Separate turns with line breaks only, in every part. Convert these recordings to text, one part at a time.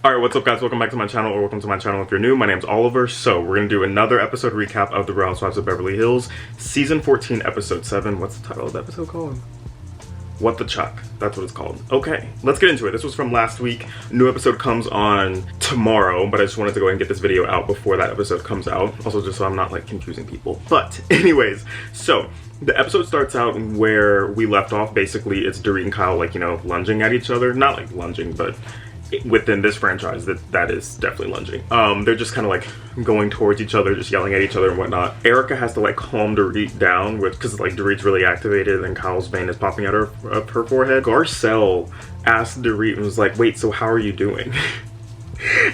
Alright, what's up guys? Welcome back to my channel, or welcome to my channel if you're new. My name's Oliver. So we're going to do another episode recap of the Real Housewives of Beverly Hills, Season 14, Episode 7. What's the title of the episode called? What the Chuck. That's what it's called. Okay, let's get into it. This was from last week. A new episode comes on tomorrow, but I just wanted to go ahead and get this video out before that episode comes out. Also, just so I'm not like confusing people. But anyways, so the episode starts out where we left off. Basically, it's Dorit and Kyle, like, you know, lunging at each other. Not like lunging, but within this franchise that is definitely lunging. They're just kind of like going towards each other, just yelling at each other and whatnot. Erica has to like calm Dorit down because like Dorit's really activated and Kyle's vein is popping out of her forehead. Garcelle asked Dorit and was like, wait, so how are you doing?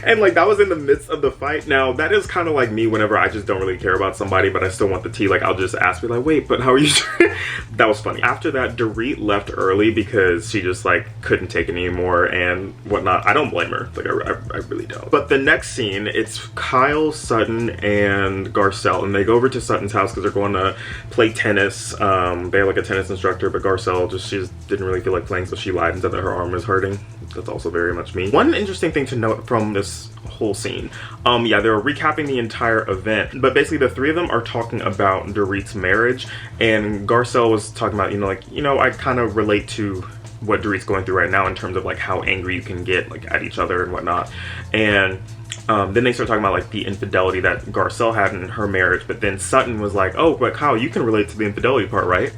And like that was in the midst of the fight. Now that is kind of like me whenever I just don't really care about somebody but I still want the tea. Like I'll just ask me like, wait, but how are you doing? That was funny. After that, Dorit left early because she just like couldn't take it anymore and whatnot. I don't blame her. Like I really don't. But the next scene, it's Kyle, Sutton, and Garcelle, and they go over to Sutton's house because they're going to play tennis. They have like a tennis instructor, but Garcelle she just didn't really feel like playing, so she lied and said that her arm was hurting. That's also very much me. One interesting thing to note from this whole scene, yeah, they were recapping the entire event, but basically the three of them are talking about Dorit's marriage, and Garcelle was talking about, I kind of relate to what Dorit's going through right now in terms of like how angry you can get like at each other and whatnot. And then they start talking about like the infidelity that Garcelle had in her marriage, but then Sutton was like, oh, but Kyle, you can relate to the infidelity part, right?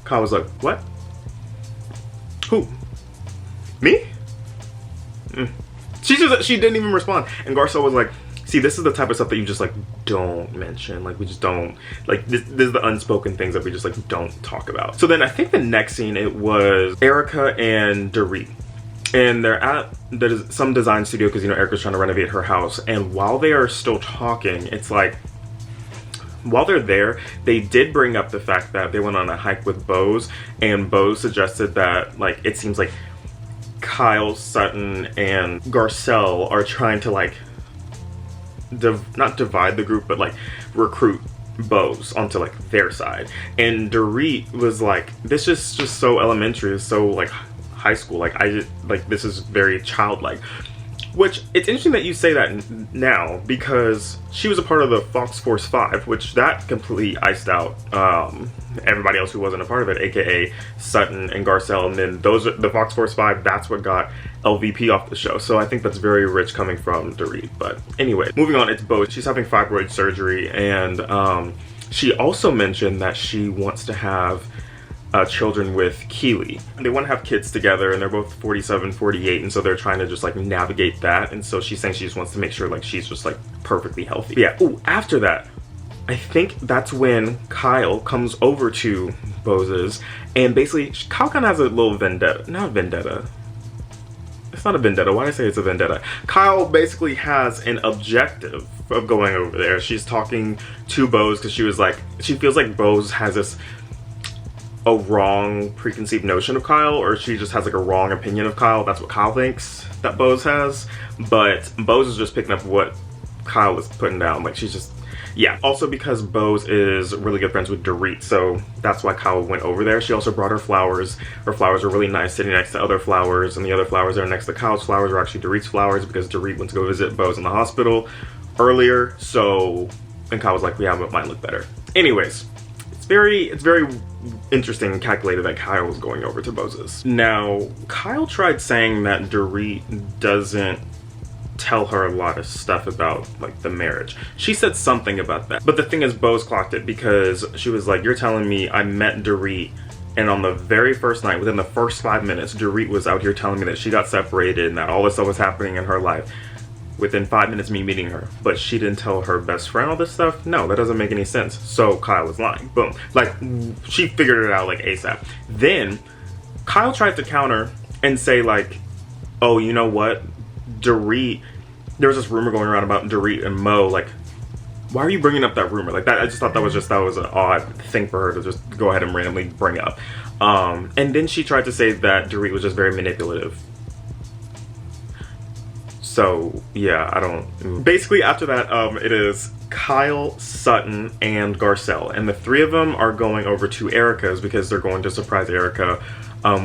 Kyle was like, what? Who? Me? She didn't even respond. And Garcelle was like, see, this is the type of stuff that you just like don't mention. Like we just don't, like this is the unspoken things that we just like don't talk about. So then I think the next scene, it was Erica and Dorit. And they're at some design studio because, Erica's trying to renovate her house. And while they are still talking, it's like, while they're there, they did bring up the fact that they went on a hike with Bose, and Bose suggested that like it seems like Kyle, Sutton, and Garcelle are trying to like not divide the group, but like recruit Bose onto like their side. And Dorit was like, this is just so elementary, it's so like high school, like this is very childlike. Which, it's interesting that you say that now, because she was a part of the Fox Force 5, which that completely iced out everybody else who wasn't a part of it, aka Sutton and Garcelle, and then the Fox Force 5, that's what got LVP off the show. So I think that's very rich coming from Dorit. But anyway, moving on, it's Bose. She's having fibroid surgery, and she also mentioned that she wants to have children with Keely. They want to have kids together, and they're both 47, 48, and so they're trying to just like navigate that. And so she's saying she just wants to make sure like she's just like perfectly healthy. But yeah. Ooh, after that, I think that's when Kyle comes over to Bose's, and basically Kyle kind of has a little vendetta. Not vendetta. It's not a vendetta. Why did I say it's a vendetta? Kyle basically has an objective of going over there. She's talking to Bose because she feels like Bose has a wrong preconceived notion of Kyle, or she just has like a wrong opinion of Kyle. That's what Kyle thinks that Bose has, but Bose is just picking up what Kyle is putting down. Like she's just, yeah. Also because Bose is really good friends with Dorit, so that's why Kyle went over there. She also brought her flowers. Her flowers are really nice, sitting next to other flowers, and the other flowers that are next to Kyle's flowers are actually Dorit's flowers because Dorit went to go visit Bose in the hospital earlier. So, and Kyle was like, yeah, but mine look better. Anyways, it's very interesting and calculated that Kyle was going over to Bose's. Now, Kyle tried saying that Dorit doesn't tell her a lot of stuff about like the marriage. She said something about that. But the thing is, Bose clocked it because she was like, you're telling me I met Dorit, and on the very first night, within the first 5 minutes, Dorit was out here telling me that she got separated and that all this stuff was happening in her life. Within 5 minutes me meeting her, but she didn't tell her best friend all this stuff? No, that doesn't make any sense. So Kyle is lying. Boom. Like, she figured it out like ASAP. Then Kyle tried to counter and say like, oh, you know what? Dorit, there was this rumor going around about Dorit and Mo. Like, why are you bringing up that rumor? Like that, I just thought that was an odd thing for her to just go ahead and randomly bring up. And then she tried to say that Dorit was just very manipulative. So yeah, I don't. Basically after that, it is Kyle, Sutton, and Garcelle, and the three of them are going over to Erica's because they're going to surprise Erica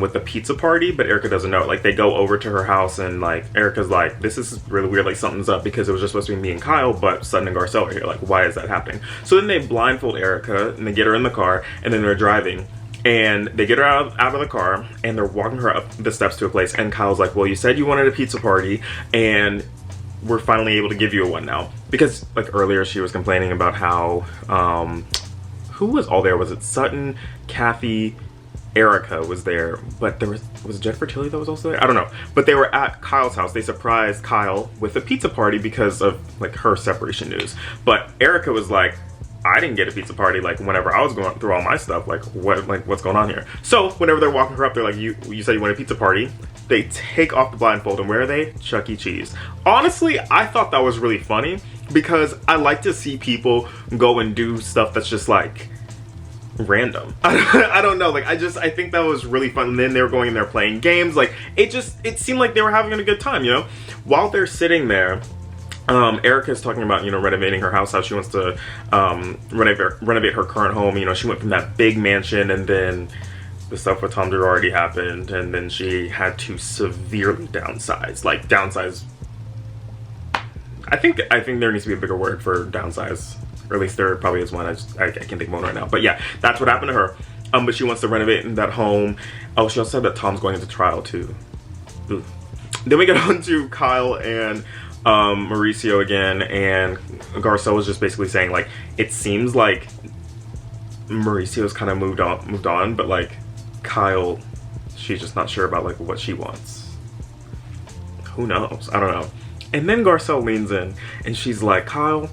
with the pizza party, but Erica doesn't know. Like, they go over to her house, and like Erica's like, this is really weird, like something's up, because it was just supposed to be me and Kyle, but Sutton and Garcelle are here. Like, why is that happening? So then they blindfold Erica and they get her in the car, and then they're driving. And they get her out of the car, and they're walking her up the steps to a place, and Kyle's like, well, you said you wanted a pizza party, and we're finally able to give you one now. Because like earlier she was complaining about how who was all there? Was it Sutton, Kathy, Erica was there, but there was Jennifer Tilly that was also there? I don't know. But they were at Kyle's house. They surprised Kyle with a pizza party because of like her separation news. But Erica was like, I didn't get a pizza party like whenever I was going through all my stuff. Like what's going on here? So whenever they're walking her up, they're like, you said you want a pizza party. They take off the blindfold, and where are they? Chuck E. Cheese. Honestly, I thought that was really funny because I like to see people go and do stuff that's just like random. I don't know. Like I think that was really fun. And then they were going in there playing games. Like it seemed like they were having a good time, you know? While they're sitting there, Erica's talking about, you know, renovating her house, how she wants to renovate her current home. You know, she went from that big mansion, and then the stuff with Tom Girardi happened, and then she had to severely downsize. Like downsize. I think there needs to be a bigger word for downsize, or at least there probably is one. I can't think of one right now. But yeah, that's what happened to her. But she wants to renovate that home. Oh, she also said that Tom's going into trial too. Ooh. Then we get on to Kyle and Mauricio again, and Garcelle was just basically saying like it seems like Mauricio's kind of moved on, but like Kyle, she's just not sure about like what she wants. Who knows? I don't know. And then Garcelle leans in and she's like, Kyle,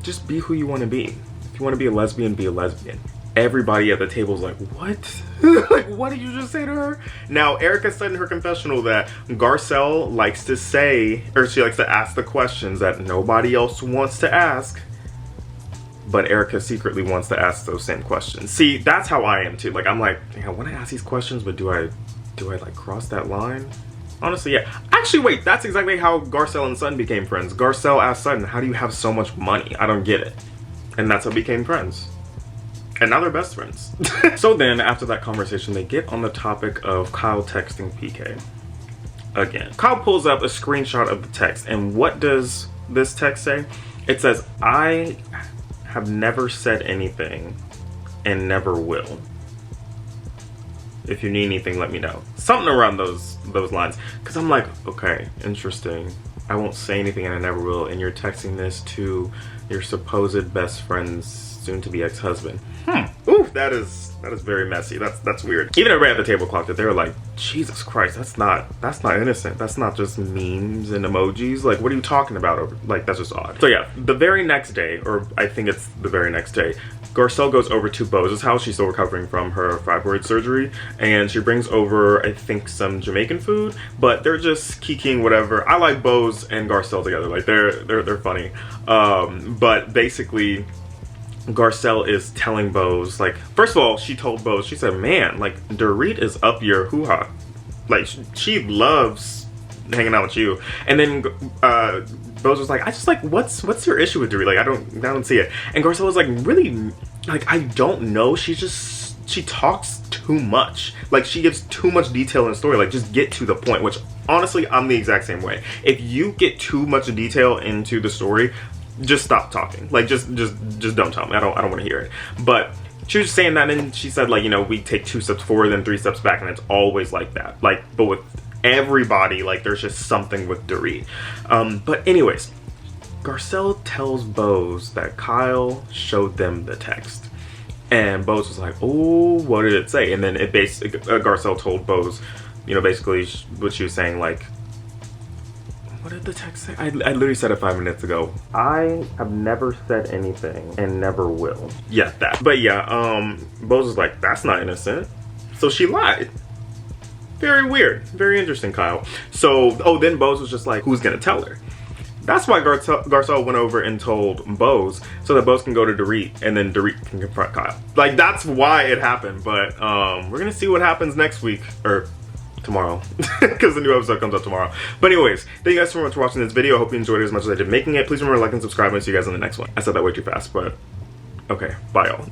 just be who you want to be. If you want to be a lesbian, be a lesbian. Everybody at the table is like, what? Like, what did you just say to her? Now, Erica said in her confessional that Garcelle likes to say, or she likes to ask the questions that nobody else wants to ask, but Erica secretly wants to ask those same questions. See, that's how I am too. Like, I'm like, I want to ask these questions, but do I like cross that line? Honestly, yeah. Actually, wait, that's exactly how Garcelle and Sutton became friends. Garcelle asked Sutton, how do you have so much money? I don't get it. And that's how they became friends. And now they're best friends. So then, after that conversation, they get on the topic of Kyle texting PK again. Kyle pulls up a screenshot of the text, and what does this text say? It says, I have never said anything and never will. If you need anything, let me know. Something around those lines. Because I'm like, okay, interesting. I won't say anything and I never will. And you're texting this to your supposed best friend's soon-to-be ex-husband. Ooh, that is very messy. That's weird. Even everybody at the table clocked it. They were like, Jesus Christ, that's not innocent. That's not just memes and emojis. Like, what are you talking about? Like, that's just odd. So yeah, the very next day, or I think it's the very next day, Garcelle goes over to Beau's house. She's still recovering from her fibroid surgery, and she brings over, I think, some Jamaican food, but they're just kikiing, whatever. I like Beau's and Garcelle together. Like, they're funny. But basically, Garcelle is telling Beau's, like, first of all, she told Beau's, she said, man, like, Dorit is up your hoo-ha. Like, she loves hanging out with you. And then Beau's was like, I just like, what's your issue with Dorit? Like, I don't see it. And Garcelle was like, really, like, I don't know. She talks too much. Like, she gives too much detail in the story. Like, just get to the point, which honestly, I'm the exact same way. If you get too much detail into the story, just stop talking. Like, just don't tell me. I don't want to hear it. But she was saying that, and she said, like, you know, we take 2 steps forward, then 3 steps back, and it's always like that. Like, but with everybody, like, there's just something with Dorit. But anyways, Garcelle tells Beau's that Kyle showed them the text, and Beau's was like, oh, what did it say? And then it basically, Garcelle told Beau's, you know, basically what she was saying, like, what did the text say? I literally said it 5 minutes ago. I have never said anything and never will. Yeah, that. But yeah, Beau's was like, that's not innocent. So she lied. Very weird. Very interesting, Kyle. So, then Beau's was just like, who's gonna tell her? That's why Garcelle went over and told Beau's, so that Beau's can go to Dorit, and then Dorit can confront Kyle. Like, that's why it happened. But we're gonna see what happens next week, or tomorrow, because the new episode comes out tomorrow. But anyways, thank you guys so much for watching this video. I hope you enjoyed it as much as I did making it. Please remember to like and subscribe, and see you guys in the next one. I said that way too fast, but okay, bye y'all.